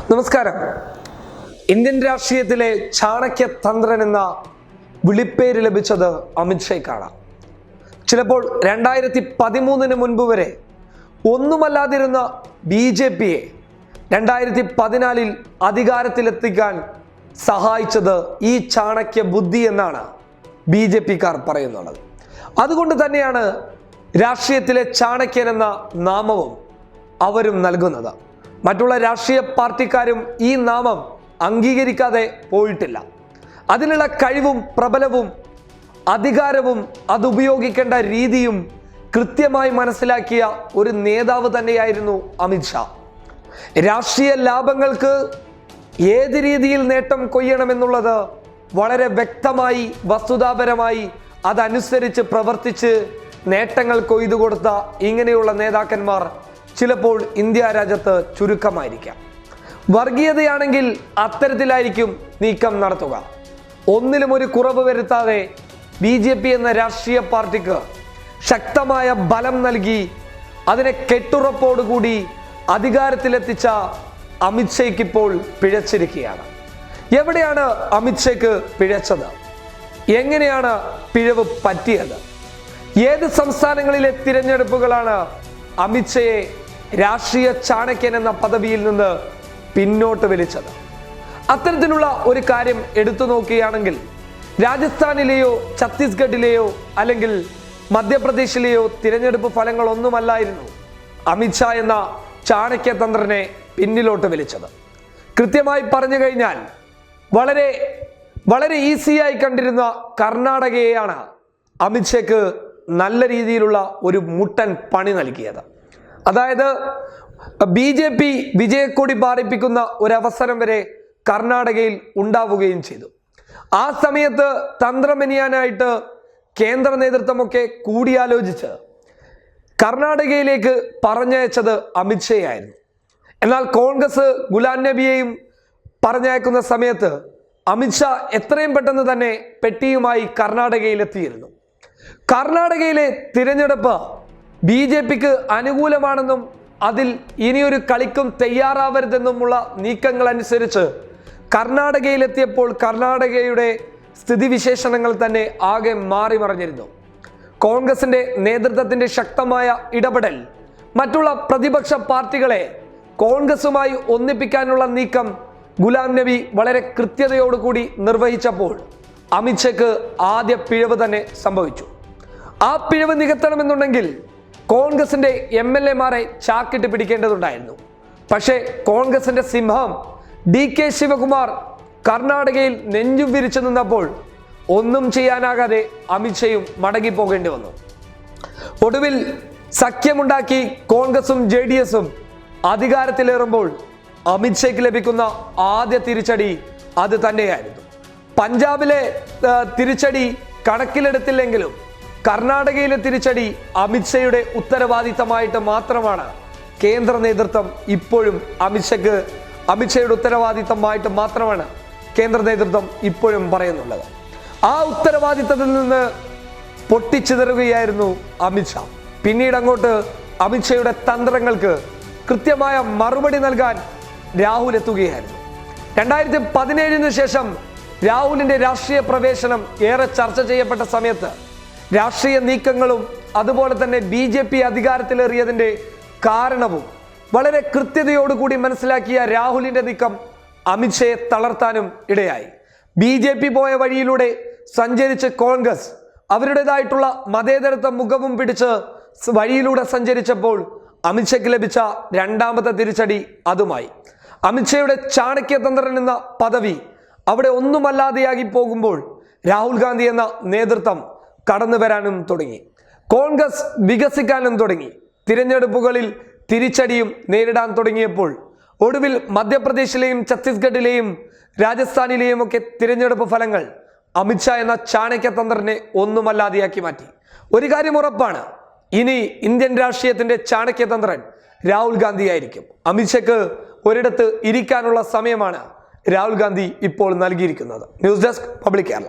നമസ്കാരം. ഇന്ത്യൻ രാഷ്ട്രീയത്തിലെ ചാണക്യ തന്ത്രൻ എന്ന വിളിപ്പേര് ലഭിച്ചത് അമിത്ഷയ്ക്കാണ്. ചിലപ്പോൾ 2013 മുൻപ് വരെ ഒന്നുമല്ലാതിരുന്ന BJPയെ 2014 അധികാരത്തിലെത്തിക്കാൻ സഹായിച്ചത് ഈ ചാണക്യ ബുദ്ധി എന്നാണ് BJPക്കാർ പറയുന്നത്. അതുകൊണ്ട് തന്നെയാണ് രാഷ്ട്രീയത്തിലെ ചാണക്യൻ എന്ന നാമവും അവരും നൽകുന്നത്. മറ്റുള്ള രാഷ്ട്രീയ പാർട്ടിക്കാരും ഈ നാമം അംഗീകരിക്കാതെ പോയിട്ടില്ല. അതിനുള്ള കഴിവും പ്രബലവും അധികാരവും അതുപയോഗിക്കേണ്ട രീതിയും കൃത്യമായി മനസ്സിലാക്കിയ ഒരു നേതാവ് തന്നെയായിരുന്നു അമിത്ഷാ. രാഷ്ട്രീയ ലാഭങ്ങൾക്ക് ഏത് രീതിയിൽ നേട്ടം കൊയ്യണമെന്നുള്ളത് വളരെ വ്യക്തമായി വസ്തുതാപരമായി അതനുസരിച്ച് പ്രവർത്തിച്ച് നേട്ടങ്ങൾ കൊയ്തു കൊടുത്ത ഇങ്ങനെയുള്ള നേതാക്കന്മാർ ചിലപ്പോൾ ഇന്ത്യ രാജ്യത്ത് ചുരുക്കമായിരിക്കാം. വർഗീയതയാണെങ്കിൽ അത്തരത്തിലായിരിക്കും നീക്കം നടത്തുക. ഒന്നിലും ഒരു കുറവ് വരുത്താതെ BJP എന്ന രാഷ്ട്രീയ പാർട്ടിക്ക് ശക്തമായ ബലം നൽകി അതിനെ കെട്ടുറപ്പോടുകൂടി അധികാരത്തിലെത്തിച്ച അമിത്ഷയ്ക്ക് ഇപ്പോൾ പിഴച്ചിരിക്കുകയാണ്. എവിടെയാണ് അമിത്ഷയ്ക്ക് പിഴച്ചത്? എങ്ങനെയാണ് പിഴവ് പറ്റിയത്? ഏത് സംസ്ഥാനങ്ങളിലെ തിരഞ്ഞെടുപ്പുകളാണ് അമിത്ഷയെ രാഷ്ട്രീയ ചാണക്യൻ എന്ന പദവിയിൽ നിന്ന് പിന്നോട്ട് വലിച്ചത്? അത്തരത്തിലുള്ള ഒരു കാര്യം എടുത്തു നോക്കുകയാണെങ്കിൽ രാജസ്ഥാനിലെയോ ഛത്തീസ്ഗഡിലെയോ അല്ലെങ്കിൽ മധ്യപ്രദേശിലെയോ തിരഞ്ഞെടുപ്പ് ഫലങ്ങളൊന്നുമല്ലായിരുന്നു അമിത്ഷാ എന്ന ചാണക്യതന്ത്രനെ പിന്നിലോട്ട് വലിച്ചത്. കൃത്യമായി പറഞ്ഞു കഴിഞ്ഞാൽ വളരെ വളരെ ഈസിയായി കണ്ടിരുന്ന കർണാടകയെയാണ് അമിത്ഷയ്ക്ക് നല്ല രീതിയിലുള്ള ഒരു മുട്ടൻ പണി നൽകിയത്. അതായത് BJP വിജയക്കൊടി പാറിപ്പിക്കുന്ന ഒരവസരം വരെ കർണാടകയിൽ ഉണ്ടാവുകയും ചെയ്തു. ആ സമയത്ത് തന്ത്രമെനിയാനായിട്ട് കേന്ദ്ര നേതൃത്വമൊക്കെ കൂടിയാലോചിച്ച് കർണാടകയിലേക്ക് പറഞ്ഞയച്ചത് അമിത്ഷയായിരുന്നു. എന്നാൽ കോൺഗ്രസ് ഗുലാം നബിയെയും പറഞ്ഞയക്കുന്ന സമയത്ത് അമിത്ഷാ എത്രയും പെട്ടെന്ന് തന്നെ പെട്ടിയുമായി കർണാടകയിലെത്തിയിരുന്നു. കർണാടകയിലെ തിരഞ്ഞെടുപ്പ് BJPക്ക് അനുകൂലമാണെന്നും അതിൽ ഇനിയൊരു കളിക്കും തയ്യാറാവരുതെന്നുമുള്ള നീക്കങ്ങൾ അനുസരിച്ച് കർണാടകയിലെത്തിയപ്പോൾ കർണാടകയുടെ സ്ഥിതിവിശേഷണങ്ങൾ തന്നെ ആകെ മാറി മറിഞ്ഞിരുന്നു. കോൺഗ്രസിന്റെ നേതൃത്വത്തിന്റെ ശക്തമായ ഇടപെടൽ മറ്റുള്ള പ്രതിപക്ഷ പാർട്ടികളെ കോൺഗ്രസുമായി ഒന്നിപ്പിക്കാനുള്ള നീക്കം ഗുലാം നബി വളരെ കൃത്യതയോടുകൂടി നിർവഹിച്ചപ്പോൾ അമിത്ഷയ്ക്ക് ആദ്യ പിഴവ് തന്നെ സംഭവിച്ചു. ആ പിഴവ് നികത്തണമെന്നുണ്ടെങ്കിൽ കോൺഗ്രസിന്റെ MLA-മാരെ ചാക്കിട്ട് പിടിക്കേണ്ടതുണ്ടായിരുന്നു. പക്ഷേ കോൺഗ്രസിന്റെ സിംഹം DK ശിവകുമാർ കർണാടകയിൽ നെഞ്ചും വിരിച്ചു നിന്നപ്പോൾ ഒന്നും ചെയ്യാനാകാതെ അമിത്ഷയും മടങ്ങിപ്പോകേണ്ടി വന്നു. ഒടുവിൽ സഖ്യമുണ്ടാക്കി കോൺഗ്രസും JDS-ഉം അധികാരത്തിലേറുമ്പോൾ അമിത്ഷയ്ക്ക് ലഭിക്കുന്ന ആദ്യ തിരിച്ചടി അത് തന്നെയായിരുന്നു. പഞ്ചാബിലെ തിരിച്ചടി കണക്കിലെടുത്തില്ലെങ്കിലും കർണാടകയിലെ തിരിച്ചടി അമിത്ഷയുടെ ഉത്തരവാദിത്തമായിട്ട് മാത്രമാണ് കേന്ദ്ര നേതൃത്വം ഇപ്പോഴും അമിത്ഷയുടെ ഉത്തരവാദിത്തമായിട്ട് മാത്രമാണ് കേന്ദ്ര നേതൃത്വം ഇപ്പോഴും പറയുന്നുള്ളത്. ആ ഉത്തരവാദിത്തത്തിൽ നിന്ന് പൊട്ടിച്ചിതറുകയായിരുന്നു അമിത്ഷാ. പിന്നീട് അങ്ങോട്ട് അമിത്ഷയുടെ തന്ത്രങ്ങൾക്ക് കൃത്യമായ മറുപടി നൽകാൻ രാഹുൽ എത്തുകയായിരുന്നു. 2017 ശേഷം രാഹുലിന്റെ രാഷ്ട്രീയ പ്രവേശനം ഏറെ ചർച്ച ചെയ്യപ്പെട്ട സമയത്ത് രാഷ്ട്രീയ നീക്കങ്ങളും അതുപോലെ തന്നെ BJP അധികാരത്തിലേറിയതിന്റെ കാരണവും വളരെ കൃത്യതയോടുകൂടി മനസ്സിലാക്കിയ രാഹുലിന്റെ നീക്കം അമിത്ഷയെ തളർത്താനും ഇടയായി. BJP പോയ വഴിയിലൂടെ സഞ്ചരിച്ച് കോൺഗ്രസ് അവരുടേതായിട്ടുള്ള മതേതരത്വ മുഖവും പിടിച്ച് വഴിയിലൂടെ സഞ്ചരിച്ചപ്പോൾ അമിത്ഷയ്ക്ക് ലഭിച്ച രണ്ടാമത്തെ തിരിച്ചടി അതുമായി. അമിത്ഷയുടെ ചാണക്യതന്ത്രൻ എന്ന പദവി അവിടെ ഒന്നുമല്ലാതെയാകി പോകുമ്പോൾ രാഹുൽ ഗാന്ധി എന്ന നേതൃത്വം കടന്നു വരാനും തുടങ്ങി. കോൺഗ്രസ് വികസിക്കാനും തുടങ്ങി. തിരഞ്ഞെടുപ്പുകളിൽ തിരിച്ചടിയും നേരിടാൻ തുടങ്ങിയപ്പോൾ ഒടുവിൽ മധ്യപ്രദേശിലെയും ഛത്തീസ്ഗഡിലെയും രാജസ്ഥാനിലെയും ഒക്കെ തിരഞ്ഞെടുപ്പ് ഫലങ്ങൾ അമിത്ഷാ എന്ന ചാണക്യതന്ത്രനെ ഒന്നുമല്ലാതെയാക്കി മാറ്റി. ഒരു കാര്യം ഉറപ്പാണ്, ഇനി ഇന്ത്യൻ രാഷ്ട്രീയത്തിന്റെ ചാണക്യതന്ത്രൻ രാഹുൽ ഗാന്ധി ആയിരിക്കും. അമിത്ഷയ്ക്ക് ഒരിടത്ത് ഇരിക്കാനുള്ള സമയമാണ് രാഹുൽ ഗാന്ധി ഇപ്പോൾ നൽകിയിരിക്കുന്നത്. News desk public Kerala.